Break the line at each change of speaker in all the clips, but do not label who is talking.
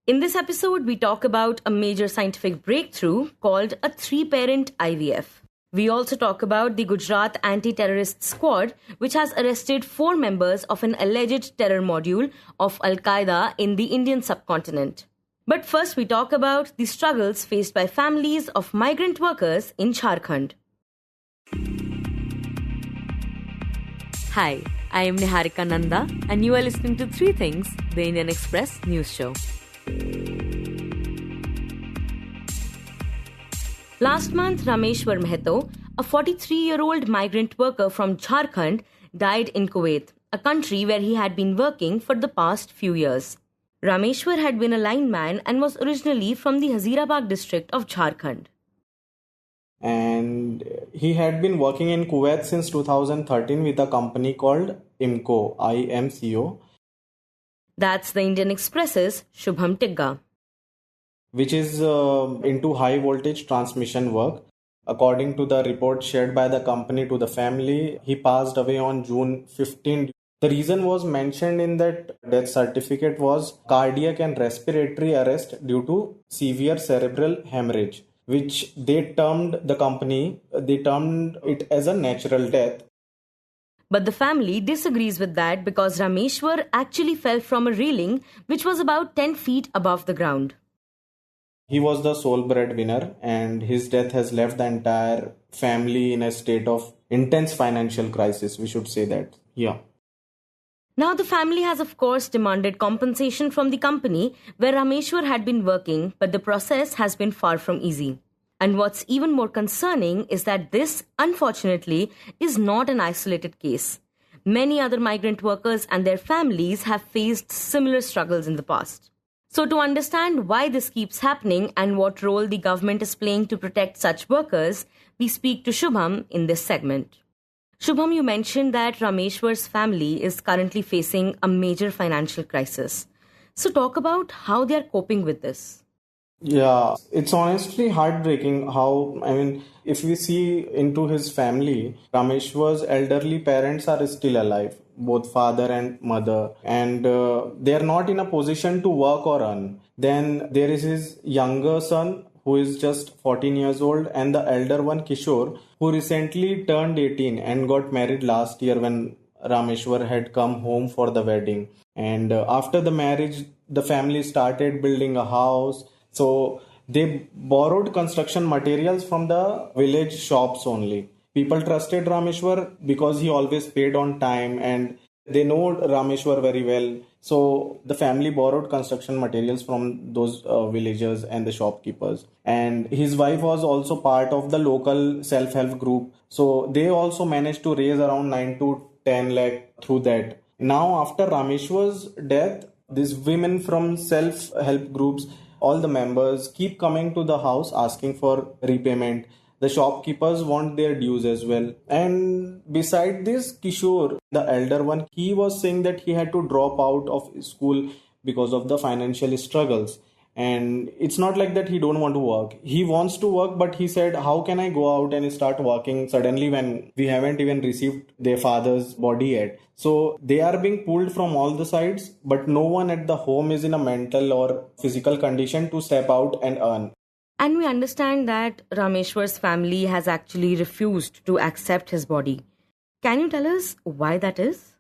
In this episode, we talk about a major scientific breakthrough called a three-parent IVF. We also talk about the Gujarat Anti-Terrorist squad, which has arrested 4 members of an alleged terror module of Al-Qaeda in the Indian Subcontinent. But first, we talk about the struggles faced by families of migrant workers in Jharkhand. Hi, I am Niharika Nanda, and you are listening to 3 Things, the Indian Express news show. Last month, Rameshwar Meheto, a 43-year-old migrant worker from Jharkhand, died in Kuwait, a country where he had been working for the past few years. Rameshwar had been a lineman and was originally from the Hazirabad district of Jharkhand.
And he had been working in Kuwait since 2013 with a company called IMCO.
That's the Indian Express's Shubham Tigga,
which is into high voltage transmission work. According to the report shared by the company to the family, he passed away on June 15. The reason was mentioned in that death certificate was cardiac and respiratory arrest due to severe cerebral hemorrhage, which they termed it as a natural death.
But the family disagrees with that because Rameshwar actually fell from a railing which was about 10 feet above the ground.
He was the sole breadwinner, and his death has left the entire family in a state of intense financial crisis. We should say that. Yeah.
Now the family has of course demanded compensation from the company where Rameshwar had been working, but the process has been far from easy. And what's even more concerning is that this, unfortunately, is not an isolated case. Many other migrant workers and their families have faced similar struggles in the past. So to understand why this keeps happening and what role the government is playing to protect such workers, we speak to Shubham in this segment. Shubham, you mentioned that Rameshwar's family is currently facing a major financial crisis. So talk about how they are coping with this.
Yeah, it's honestly heartbreaking if we see into his family, Rameshwar's elderly parents are still alive, both father and mother, and they are not in a position to work or earn. Then there is his younger son, who is just 14 years old, and the elder one, Kishore, who recently turned 18 and got married last year when Rameshwar had come home for the wedding. And after the marriage, the family started building a house. So they borrowed construction materials from the village shops only. People trusted Rameshwar because he always paid on time and they know Rameshwar very well. So the family borrowed construction materials from those villagers and the shopkeepers. And his wife was also part of the local self-help group. So they also managed to raise around 9 to 10 lakh through that. Now after Rameshwar's death, these women from self-help groups, all the members keep coming to the house asking for repayment. The shopkeepers want their dues as well. And beside this, Kishore, the elder one, he was saying that he had to drop out of school because of the financial struggles. And it's not like that he don't want to work. He wants to work, but he said, how can I go out and start working suddenly when we haven't even received their father's body yet? So they are being pulled from all the sides, but no one at the home is in a mental or physical condition to step out and earn.
And we understand that Rameshwar's family has actually refused to accept his body. Can you tell us why that is?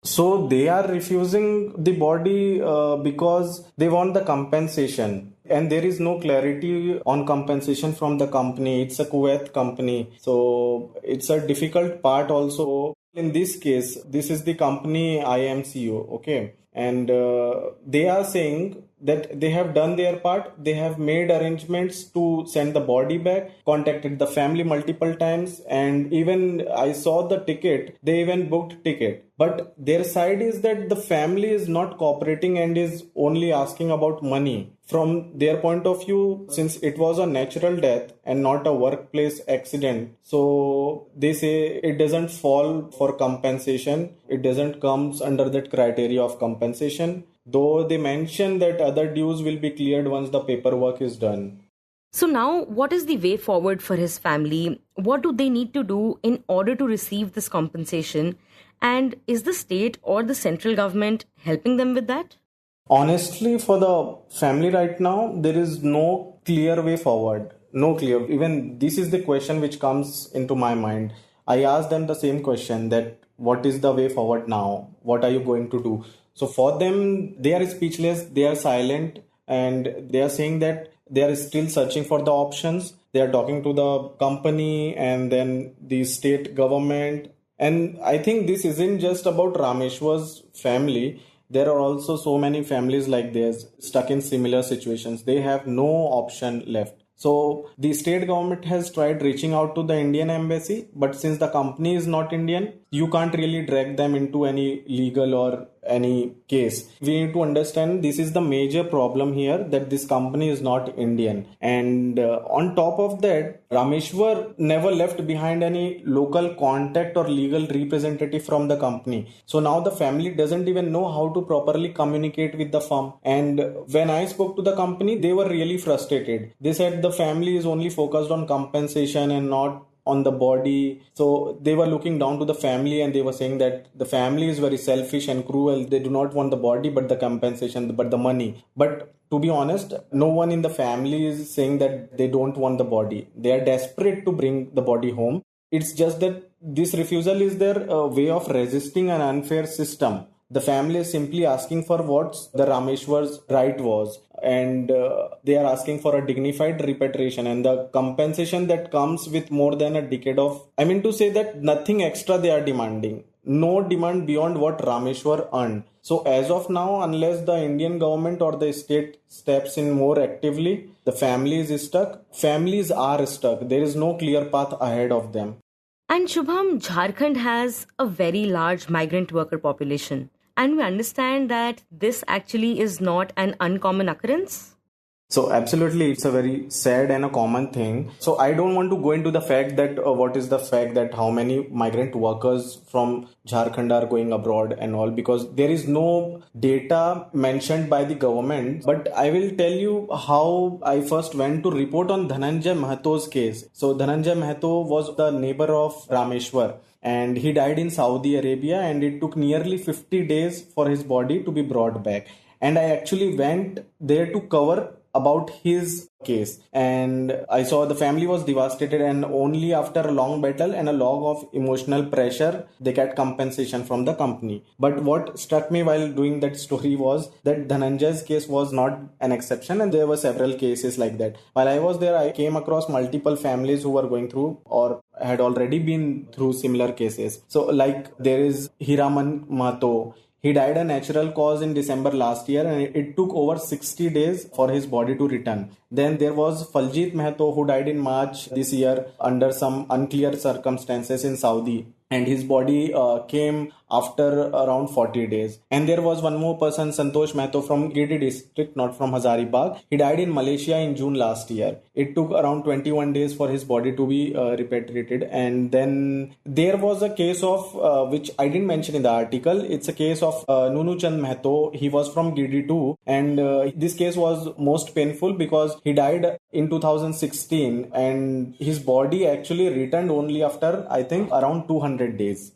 So they are refusing the body because they want the compensation. And there is no clarity on compensation from the company. It's a Kuwait company. So it's a difficult part also. In this case, this is the company IMCO, okay? And they are saying that they have done their part. They have made arrangements to send the body back, contacted the family multiple times, and even I saw the ticket. They even booked ticket. But their side is that the family is not cooperating and is only asking about money. From their point of view, since it was a natural death and not a workplace accident, so they say it doesn't fall for compensation. It doesn't come under that criteria of compensation. Though they mention that other dues will be cleared once the paperwork is done.
So now, what is the way forward for his family? What do they need to do in order to receive this compensation? And is the state or the central government helping them with that?
Honestly, for the family right now, there is no clear way forward. No clear. Even this is the question which comes into my mind. I asked them the same question, that what is the way forward now? What are you going to do? So for them, they are speechless, they are silent, and they are saying that they are still searching for the options. They are talking to the company and then the state government. And I think this isn't just about Rameshwar's family. There are also so many families like this stuck in similar situations. They have no option left. So the state government has tried reaching out to the Indian embassy, but since the company is not Indian, you can't really drag them into any legal or any case. We need to understand this is the major problem here, that this company is not Indian. And on top of that, Rameshwar never left behind any local contact or legal representative from the company. So now the family doesn't even know how to properly communicate with the firm. And when I spoke to the company, they were really frustrated. They said the family is only focused on compensation and not on the body. So they were looking down to the family and they were saying that the family is very selfish and cruel. They do not want the body but the compensation, but the money. But to be honest, no one in the family is saying that they don't want the body. They are desperate to bring the body home. It's just that this refusal is their way of resisting an unfair system. The family is simply asking for what the Rameshwar's right was, and they are asking for a dignified repatriation and the compensation that comes with more than a decade of. I mean to say that nothing extra they are demanding. No demand beyond what Rameshwar earned. So as of now, unless the Indian government or the state steps in more actively, the family is stuck. Families are stuck. There is no clear path ahead of them.
And Shubham, Jharkhand has a very large migrant worker population. And we understand that this actually is not an uncommon occurrence.
So absolutely, it's a very sad and a common thing. So I don't want to go into the fact that what is the fact that how many migrant workers from Jharkhand are going abroad and all, because there is no data mentioned by the government. But I will tell you how I first went to report on Dhananjay Mahato's case. So Dhananjay Mahato was the neighbor of Rameshwar, and he died in Saudi Arabia, and it took nearly 50 days for his body to be brought back. And I actually went there to cover about his case, and I saw the family was devastated, and only after a long battle and a lot of emotional pressure they get compensation from the company. But what struck me while doing that story was that Dhananjay's case was not an exception, and there were several cases like that. While I was there, I came across multiple families who were going through or had already been through similar cases. So like there is Hiraman Mato. He died a natural cause in December last year, and it took over 60 days for his body to return. Then there was Faljit Mehto, who died in March this year under some unclear circumstances in Saudi, and his body came after around 40 days. And there was one more person, Santosh Mehto from Giri district, not from Hazaribagh. He died in Malaysia in June last year. It took around 21 days for his body to be repatriated. And then there was a case of, which I didn't mention in the article, it's a case of Nunu Chand Mehto. He was from Giri too. And this case was most painful because he died in 2016 and his body actually returned only after, I think, around 200 days.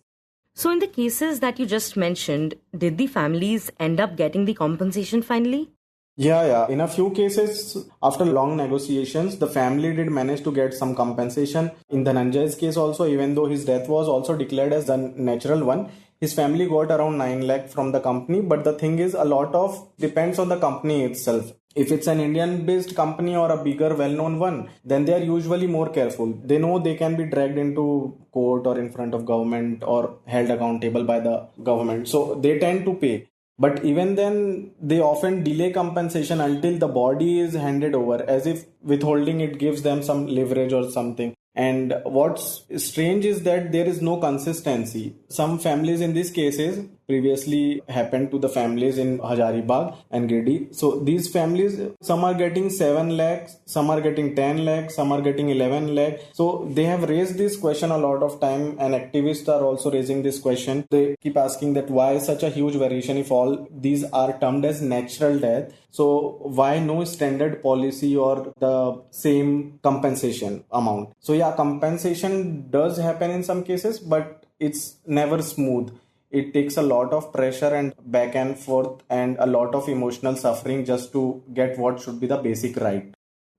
So in the cases that you just mentioned, did the families end up getting the compensation finally?
Yeah. In a few cases, after long negotiations, the family did manage to get some compensation. In Dhananjay's case also, even though his death was also declared as a natural one, his family got around 9 lakh from the company. But the thing is, a lot of depends on the company itself. If it's an Indian-based company or a bigger, well-known one, then they are usually more careful. They know they can be dragged into court or in front of government or held accountable by the government. So they tend to pay. But even then, they often delay compensation until the body is handed over, as if withholding it gives them some leverage or something. And what's strange is that there is no consistency. Some families in these cases previously happened to the families in Hazaribagh and Girdi. So these families, some are getting 7 lakhs, some are getting 10 lakhs, some are getting 11 lakhs. So they have raised this question a lot of time, and activists are also raising this question. They keep asking that why such a huge variation if all these are termed as natural death. So why no standard policy or the same compensation amount? So yeah, compensation does happen in some cases, but it's never smooth. it takes a lot of pressure and back and forth and a lot of emotional suffering just to get what should be the basic right.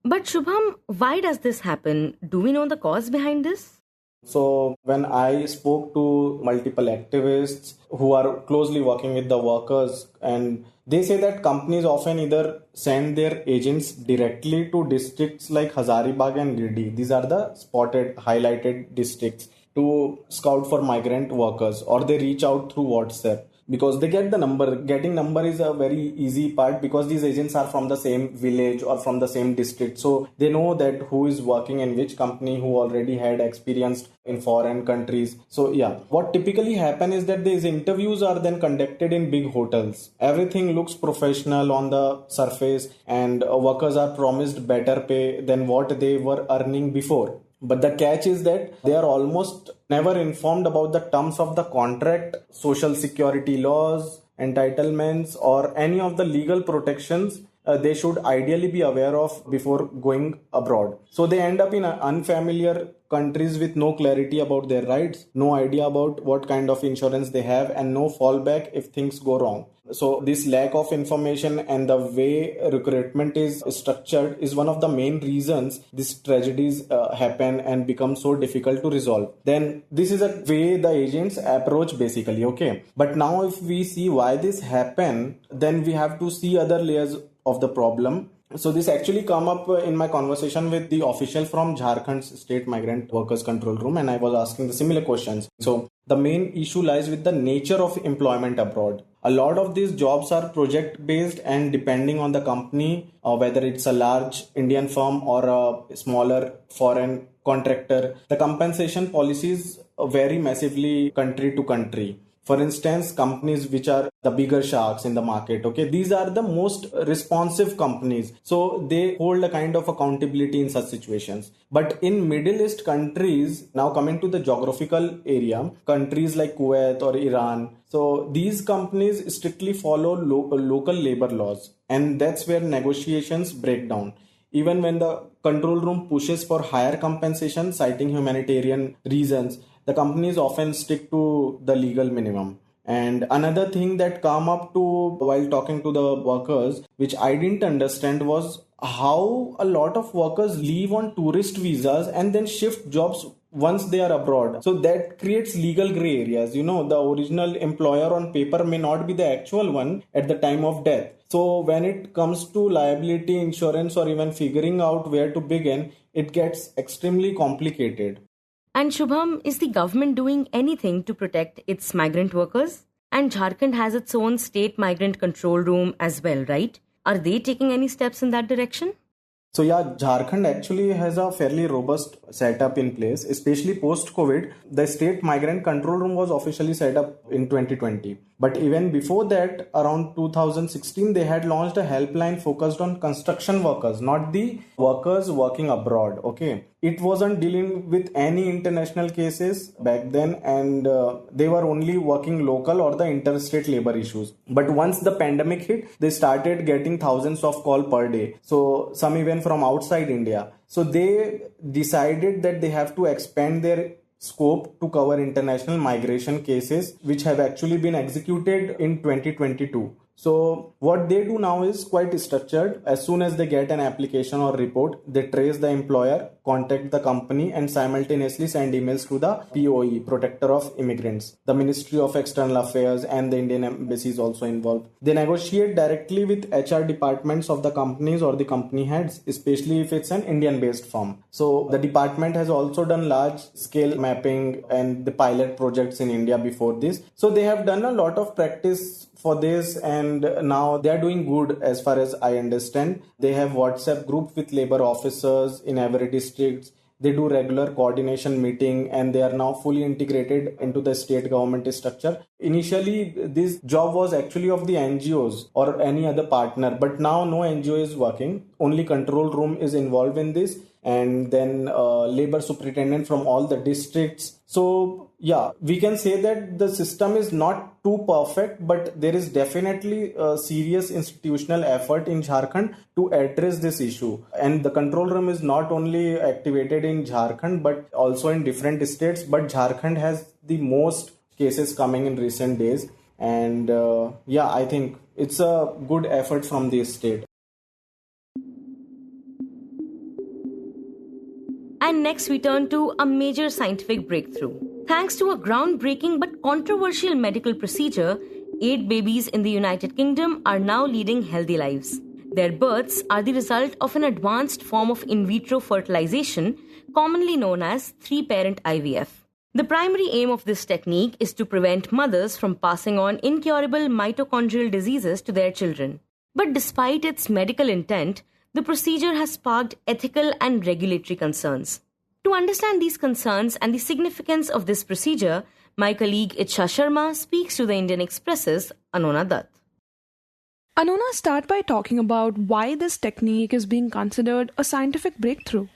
But Shubham, why does this happen? Do we know the cause behind this?
So when I spoke to multiple activists who are closely working with the workers, and they say that companies often either send their agents directly to districts like Hazaribagh and Girdi. These are the spotted, highlighted districts to scout for migrant workers, or they reach out through WhatsApp because they get the number. Getting number is a very easy part because these agents are from the same village or from the same district, so they know that who is working in which company, who already had experience in foreign countries. So yeah, what typically happen is that these interviews are then conducted in big hotels. Everything looks professional on the surface, and workers are promised better pay than what they were earning before. But the catch is that they are almost never informed about the terms of the contract, social security laws, entitlements, or any of the legal protections they should ideally be aware of before going abroad. So they end up in unfamiliar countries with no clarity about their rights, no idea about what kind of insurance they have, and no fallback if things go wrong. So this lack of information and the way recruitment is structured is one of the main reasons these tragedies happen and become so difficult to resolve. Then this is a way the agents approach basically, okay. But now if we see why this happen, then we have to see other layers of the problem. So this actually come up in my conversation with the official from Jharkhand's State Migrant Workers Control Room, and I was asking the similar questions. So the main issue lies with the nature of employment abroad. A lot of these jobs are project based, and depending on the company, whether it's a large Indian firm or a smaller foreign contractor, the compensation policies vary massively country to country. For instance, companies which are the bigger sharks in the market, okay, these are the most responsive companies. So they hold a kind of accountability in such situations. But in Middle East countries, now coming to the geographical area, countries like Kuwait or Iran, so these companies strictly follow local labor laws. And that's where negotiations break down. Even when the control room pushes for higher compensation, citing humanitarian reasons, the companies often stick to the legal minimum. And another thing that come up to while talking to the workers, which I didn't understand, was how a lot of workers leave on tourist visas and then shift jobs once they are abroad. So that creates legal gray areas. You know, the original employer on paper may not be the actual one at the time of death. So when it comes to liability insurance or even figuring out where to begin, it gets extremely complicated.
And Shubham, is the government doing anything to protect its migrant workers? And Jharkhand has its own state migrant control room as well, right? Are they taking any steps in that direction?
So yeah, Jharkhand actually has a fairly robust setup in place, especially post-COVID. The State Migrant Control Room was officially set up in 2020. But even before that, around 2016, they had launched a helpline focused on construction workers, not the workers working abroad, okay? It wasn't dealing with any international cases back then, and they were only working local or the interstate labor issues. But once the pandemic hit, they started getting thousands of calls per day. So some even from outside India. So they decided that they have to expand their scope to cover international migration cases, which have actually been executed in 2022. So what they do now is quite structured. As soon as they get an application or report, they trace the employer, contact the company, and simultaneously send emails to the POE, Protector of Immigrants. The Ministry of External Affairs and the Indian Embassy is also involved. They negotiate directly with HR departments of the companies or the company heads, especially if it's an Indian-based firm. So the department has also done large-scale mapping and the pilot projects in India before this. So they have done a lot of practice for this, and now they are doing good as far as I understand. They have WhatsApp group with labor officers in every district. They do regular coordination meeting, and they are now fully integrated into the state government structure. Initially, this job was actually of the NGOs or any other partner, but now no NGO is working. Only control room is involved in this, and then labor superintendent from all the districts. So yeah, we can say that the system is not too perfect, but there is definitely a serious institutional effort in Jharkhand to address this issue. And the control room is not only activated in Jharkhand, but also in different states. But Jharkhand has the most cases coming in recent days. And I think it's a good effort from the state.
And next we turn to a major scientific breakthrough. Thanks to a groundbreaking but controversial medical procedure, 8 babies in the United Kingdom are now leading healthy lives. Their births are the result of an advanced form of in vitro fertilization, commonly known as 3-parent IVF. The primary aim of this technique is to prevent mothers from passing on incurable mitochondrial diseases to their children. But despite its medical intent, the procedure has sparked ethical and regulatory concerns. To understand these concerns and the significance of this procedure, my colleague Ichha Sharma speaks to the Indian Express's Anonna Dutt.
Anonna, start by talking about why this technique is being considered a scientific breakthrough.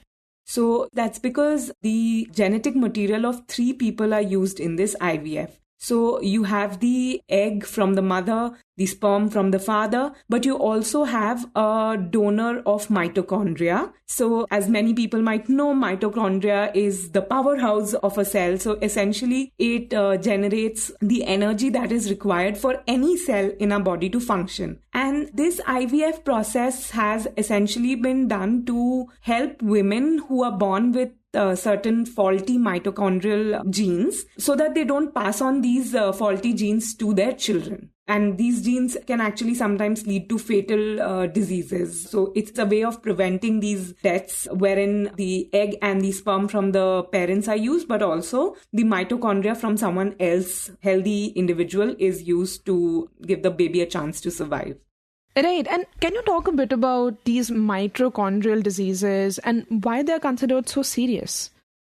So that's because the genetic material of 3 people are used in this IVF. So you have the egg from the mother, the sperm from the father, but you also have a donor of mitochondria. So as many people might know, mitochondria is the powerhouse of a cell. So essentially it generates the energy that is required for any cell in a body to function. And this IVF process has essentially been done to help women who are born with certain faulty mitochondrial genes so that they don't pass on these faulty genes to their children. And these genes can actually sometimes lead to fatal diseases. So it's a way of preventing these deaths wherein the egg and the sperm from the parents are used, but also the mitochondria from someone else, healthy individual, is used to give the baby a chance to survive.
Right. And can you talk a bit about these mitochondrial diseases and why they're considered so serious?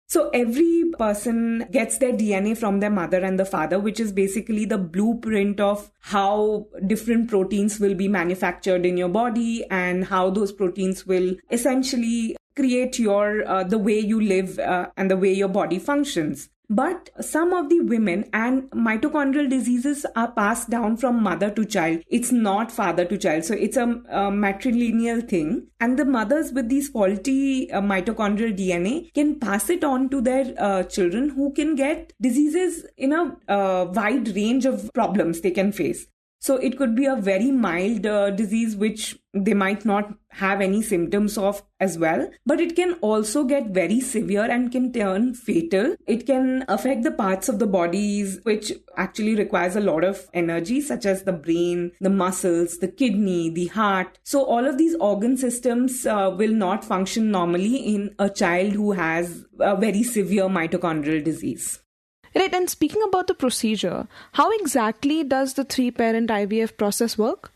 So every person gets their DNA from their mother and the father, which is basically the blueprint of how different proteins will be manufactured in your body and how those proteins will essentially create your the way you live and the way your body functions. But some of the women and mitochondrial diseases are passed down from mother to child. It's not father to child. So it's a matrilineal thing. And the mothers with these faulty mitochondrial DNA can pass it on to their children who can get diseases in a wide range of problems they can face. So it could be a very mild disease which they might not have any symptoms of as well. But it can also get very severe and can turn fatal. It can affect the parts of the bodies which actually requires a lot of energy, such as the brain, the muscles, the kidney, the heart. So all of these organ systems will not function normally in a child who has a very severe mitochondrial disease.
Right, and speaking about the procedure, how exactly does the 3-parent IVF process work?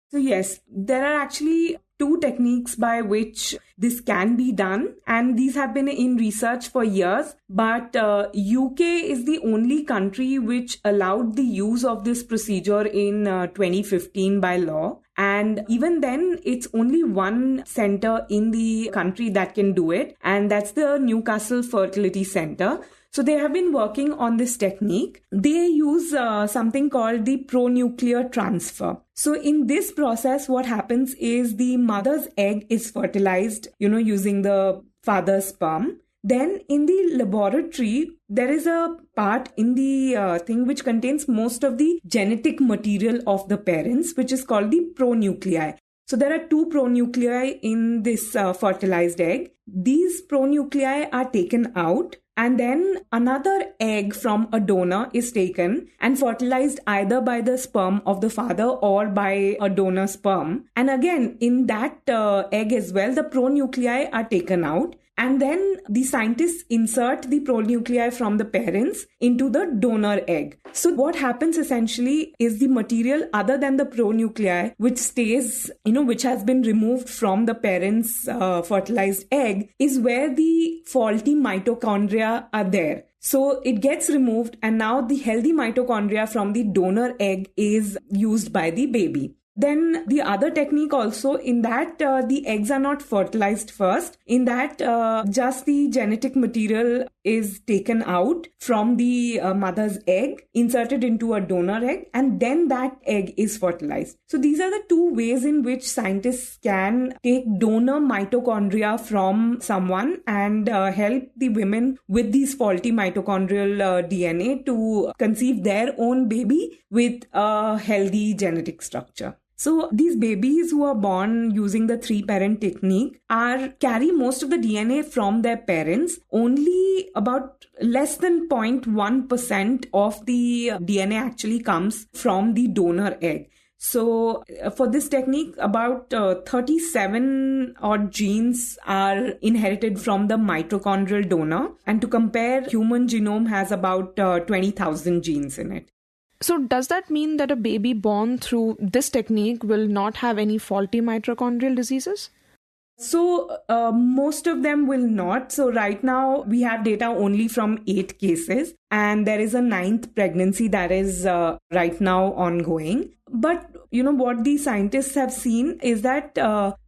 So yes, there are actually 2 techniques by which this can be done, and these have been in research for years. But UK is the only country which allowed the use of this procedure in 2015 by law. And even then, it's only one center in the country that can do it, and that's the Newcastle Fertility Center. So they have been working on this technique. They use something called the pronuclear transfer. So in this process, what happens is the mother's egg is fertilized, using the father's sperm. Then in the laboratory, there is a part in the thing which contains most of the genetic material of the parents, which is called the pronuclei. So there are 2 pronuclei in this fertilized egg. These pronuclei are taken out, and then another egg from a donor is taken and fertilized either by the sperm of the father or by a donor sperm. And again, in that egg as well, the pronuclei are taken out. And then the scientists insert the pronuclei from the parents into the donor egg. So what happens essentially is the material other than the pronuclei, which stays, which has been removed from the parents' fertilized egg, is where the faulty mitochondria are there. So it gets removed, and now the healthy mitochondria from the donor egg is used by the baby. Then the other technique also, in that the eggs are not fertilized first. In that just the genetic material is taken out from the mother's egg, inserted into a donor egg, and then that egg is fertilized. So these are the two ways in which scientists can take donor mitochondria from someone and help the women with these faulty mitochondrial DNA to conceive their own baby with a healthy genetic structure. So these babies who are born using the 3-parent technique carry most of the DNA from their parents. Only about less than 0.1% of the DNA actually comes from the donor egg. So for this technique, about 37 odd genes are inherited from the mitochondrial donor. And to compare, human genome has about 20,000 genes in it.
So does that mean that a baby born through this technique will not have any faulty mitochondrial diseases?
So most of them will not. So right now we have data only from 8 cases, and there is a 9th pregnancy that is right now ongoing. But what the scientists have seen is that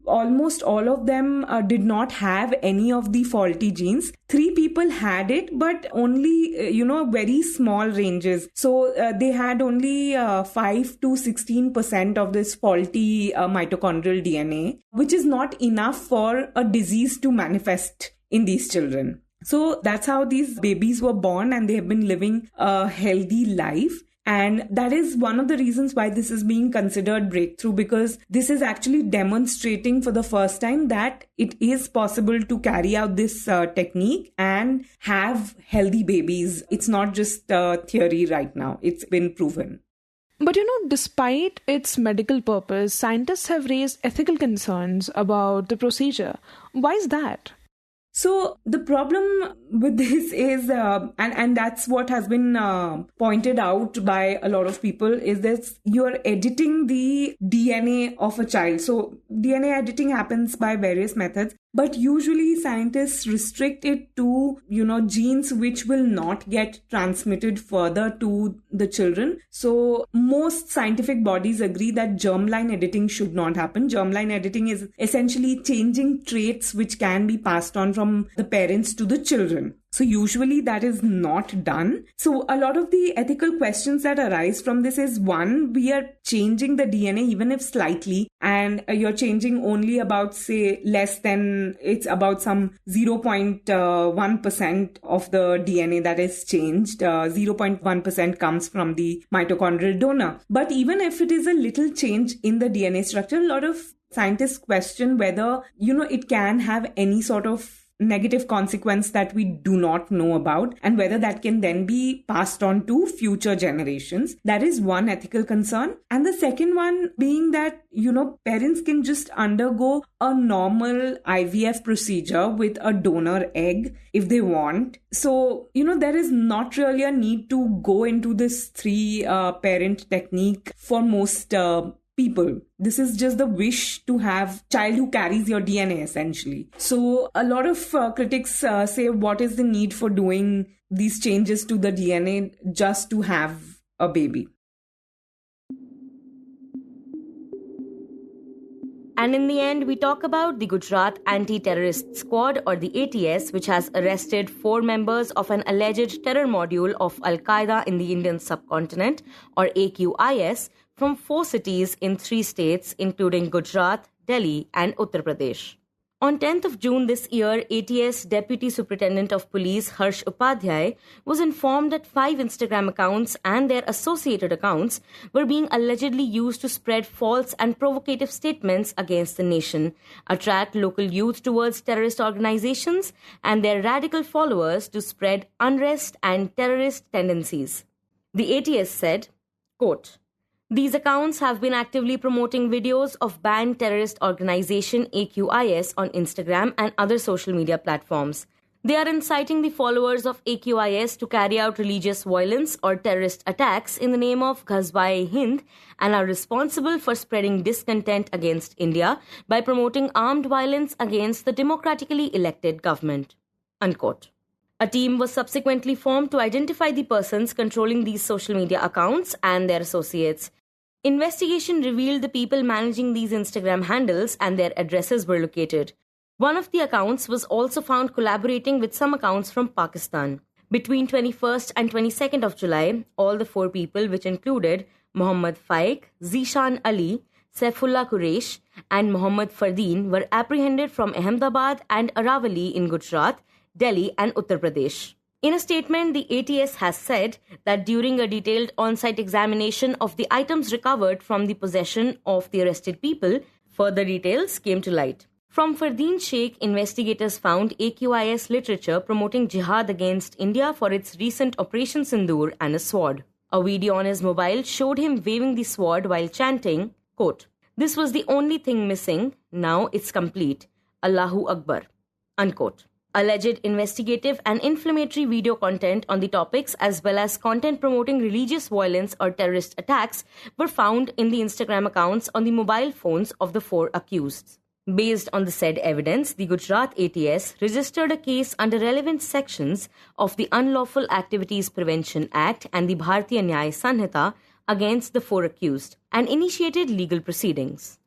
almost all of them did not have any of the faulty genes. 3 people had it, but only, very small ranges. So they had only 5 to 16% of this faulty mitochondrial DNA, which is not enough for a disease to manifest in these children. So that's how these babies were born, and they have been living a healthy life. And that is one of the reasons why this is being considered breakthrough, because this is actually demonstrating for the first time that it is possible to carry out this technique and have healthy babies. It's not just theory right now. It's been proven.
But despite its medical purpose, scientists have raised ethical concerns about the procedure. Why is that?
So the problem with this is, and that's what has been pointed out by a lot of people, is that you're editing the DNA of a child. So DNA editing happens by various methods, but usually scientists restrict it to, genes which will not get transmitted further to the children. So most scientific bodies agree that germline editing should not happen. Germline editing is essentially changing traits which can be passed on from the parents to the children. So usually that is not done. So a lot of the ethical questions that arise from this is, one, we are changing the DNA even if slightly, and you're changing only about, say, it's about some 0.1% of the DNA that is changed. 0.1% comes from the mitochondrial donor. But even if it is a little change in the DNA structure, a lot of scientists question whether, it can have any sort of negative consequence that we do not know about, and whether that can then be passed on to future generations. That is one ethical concern. And the second one being that, parents can just undergo a normal IVF procedure with a donor egg if they want. So, there is not really a need to go into this 3-parent technique for most people. This is just the wish to have child who carries your DNA essentially. So a lot of critics say, what is the need for doing these changes to the DNA just to have a baby?
And in the end, we talk about the Gujarat Anti-Terrorist Squad, or the ATS, which has arrested 4 members of an alleged terror module of Al-Qaeda in the Indian Subcontinent, or AQIS, from 4 cities in 3 states, including Gujarat, Delhi, and Uttar Pradesh. On 10th of June this year, ATS Deputy Superintendent of Police Harsh Upadhyay was informed that 5 Instagram accounts and their associated accounts were being allegedly used to spread false and provocative statements against the nation, attract local youth towards terrorist organizations, and their radical followers to spread unrest and terrorist tendencies. The ATS said, quote, "These accounts have been actively promoting videos of banned terrorist organization AQIS on Instagram and other social media platforms. They are inciting the followers of AQIS to carry out religious violence or terrorist attacks in the name of Ghazwa-e-Hind and are responsible for spreading discontent against India by promoting armed violence against the democratically elected government." Unquote. A team was subsequently formed to identify the persons controlling these social media accounts and their associates. Investigation revealed the people managing these Instagram handles and their addresses were located. One of the accounts was also found collaborating with some accounts from Pakistan. Between 21st and 22nd of July, all the 4 people, which included Muhammad Faiq, Zishan Ali, Saifullah Quresh, and Muhammad Fardeen, were apprehended from Ahmedabad and Aravali in Gujarat, Delhi, and Uttar Pradesh. In a statement, the ATS has said that during a detailed on-site examination of the items recovered from the possession of the arrested people, further details came to light. From Fardeen Sheikh, investigators found AQIS literature promoting jihad against India for its recent Operation Sindoor and a sword. A video on his mobile showed him waving the sword while chanting, quote, "This was the only thing missing, now it's complete. Allahu Akbar," unquote. Alleged investigative and inflammatory video content on the topics as well as content promoting religious violence or terrorist attacks were found in the Instagram accounts on the mobile phones of the 4 accused. Based on the said evidence, the Gujarat ATS registered a case under relevant sections of the Unlawful Activities Prevention Act and the Bharatiya Nyaya Sanhita against the 4 accused and initiated legal proceedings.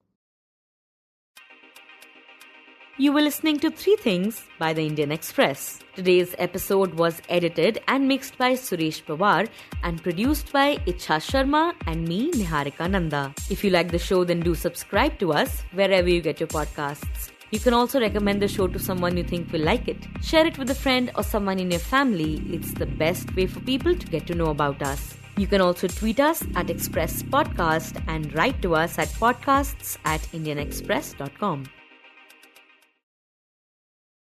You were listening to 3 Things by the Indian Express. Today's episode was edited and mixed by Suresh Pawar and produced by Ichha Sharma and me, Niharika Nanda. If you like the show, then do subscribe to us wherever you get your podcasts. You can also recommend the show to someone you think will like it. Share it with a friend or someone in your family. It's the best way for people to get to know about us. You can also tweet us at Express Podcast and write to us at podcasts@indianexpress.com.